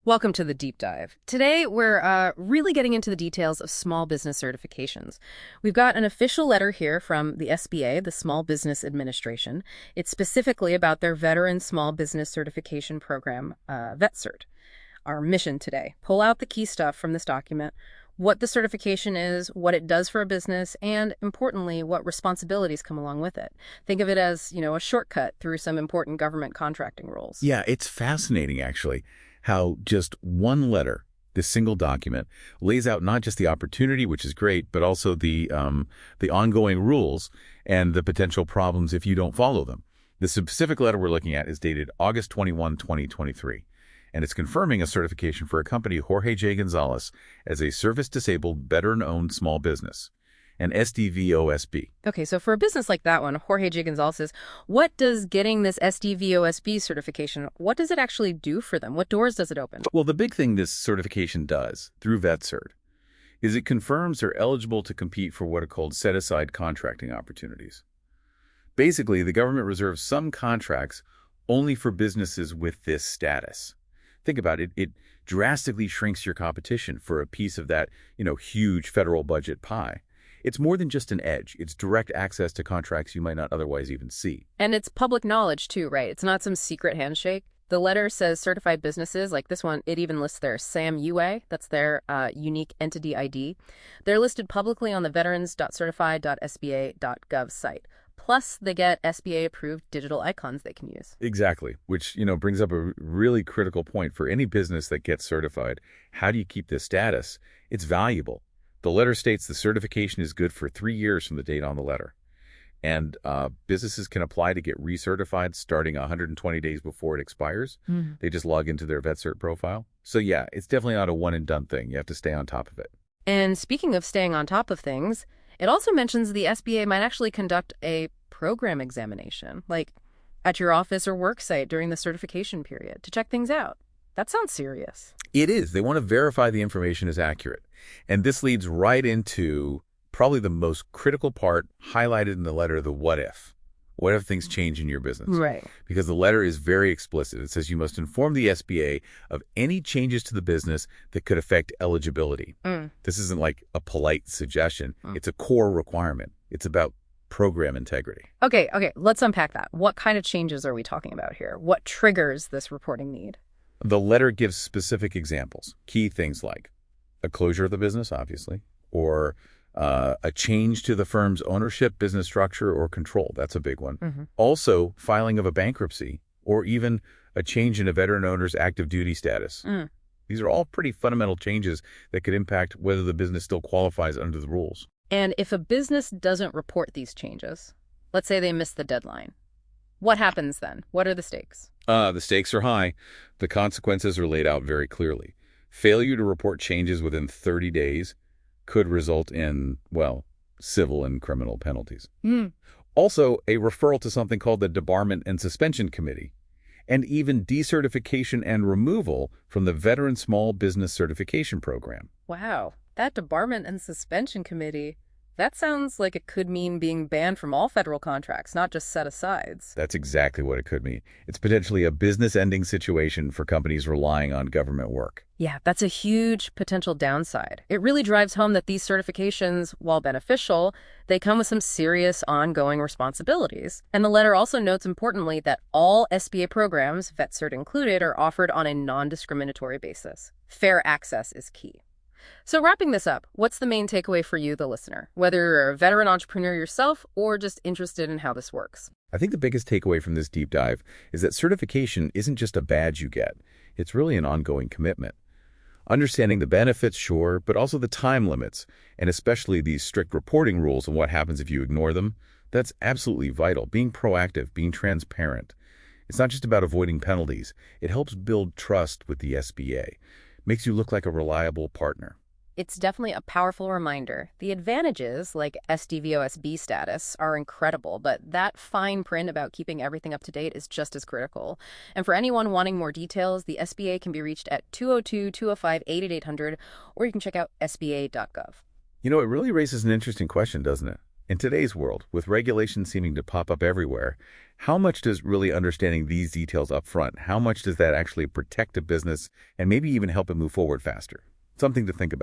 Welcome to the deep dive. Today, we're really getting into the details of small business certifications. We've got an official letter here from the SBA, the Small Business Administration. It's specifically about their Veteran Small Business Certification Program, VetCert. Our mission today: pull out the key stuff from this document, what the certification is, what it does for a business, and importantly, what responsibilities come along with it. Think of it as, a shortcut through some important government contracting rules. Yeah, it's fascinating, actually, how just one letter, this single document, lays out not just the opportunity, which is great, but also the ongoing rules and the potential problems if you don't follow them. The specific letter we're looking at is dated August 21, 2023, and it's confirming a certification for a company, Jorge J. Gonzalez, as a service-disabled, veteran-owned small business, an SDVOSB. Okay, so for a business like that one, Jorge J. Gonzalez says, what does getting this SDVOSB certification, what does it actually do for them? What doors does it open? Well, the big thing this certification does, through VetCert, is it confirms they're eligible to compete for what are called set-aside contracting opportunities. Basically, the government reserves some contracts only for businesses with this status. Think about it. It drastically shrinks your competition for a piece of that, huge federal budget pie. It's more than just an edge. It's direct access to contracts you might not otherwise even see. And it's public knowledge too, right? It's not some secret handshake. The letter says certified businesses, like this one, it even lists their SAM-UA. That's their unique entity ID. They're listed publicly on the veterans.certified.sba.gov site. Plus, they get SBA-approved digital icons they can use. Exactly, which, brings up a really critical point for any business that gets certified. How do you keep this status? It's valuable. The letter states the certification is good for 3 years from the date on the letter. And businesses can apply to get recertified starting 120 days before it expires. They just log into their VetCert profile. So yeah, it's definitely not a one-and-done thing. You have to stay on top of it. And speaking of staying on top of things, it also mentions the SBA might actually conduct a program examination, like at your office or work site during the certification period, to check things out. That sounds serious. It is. They want to verify the information is accurate. And this leads right into probably the most critical part highlighted in the letter, the what if. What if things change in your business? Right. Because the letter is very explicit. It says you must inform the SBA of any changes to the business that could affect eligibility. This isn't like a polite suggestion. It's a core requirement. It's about program integrity. Okay, let's unpack that. What kind of changes are we talking about here? What triggers this reporting need? The letter gives specific examples, key things like a closure of the business, obviously, or a change to the firm's ownership, business structure, or control. That's a big one. Also, filing of a bankruptcy, or even a change in a veteran owner's active duty status. These are all pretty fundamental changes that could impact whether the business still qualifies under the rules. And if a business doesn't report these changes, let's say they miss the deadline, what happens then? What are the stakes? The stakes are high. The consequences are laid out very clearly. Failure to report changes within 30 days could result in, civil and criminal penalties. Also, a referral to something called the Debarment and Suspension Committee, and even decertification and removal from the Veteran Small Business Certification Program. Wow, that Debarment and Suspension Committee, that sounds like it could mean being banned from all federal contracts, not just set-asides. That's exactly what it could mean. It's potentially a business-ending situation for companies relying on government work. Yeah, that's a huge potential downside. It really drives home that these certifications, while beneficial, they come with some serious ongoing responsibilities. And the letter also notes importantly that all SBA programs, VetCert included, are offered on a non-discriminatory basis. Fair access is key. So wrapping this up, what's the main takeaway for you, the listener, whether you're a veteran entrepreneur yourself or just interested in how this works? I think the biggest takeaway from this deep dive is that certification isn't just a badge you get. It's really an ongoing commitment. Understanding the benefits, sure, but also the time limits, and especially these strict reporting rules and what happens if you ignore them, that's absolutely vital. Being proactive, being transparent. It's not just about avoiding penalties. It helps build trust with the SBA. Makes you look like a reliable partner. It's definitely a powerful reminder. The advantages, like SDVOSB status, are incredible, but that fine print about keeping everything up to date is just as critical. And for anyone wanting more details, the SBA can be reached at 202-205-8800, or you can check out sba.gov. It really raises an interesting question, doesn't it? In today's world, with regulations seeming to pop up everywhere, how much does really understanding these details up front, how much does that actually protect a business and maybe even help it move forward faster? Something to think about.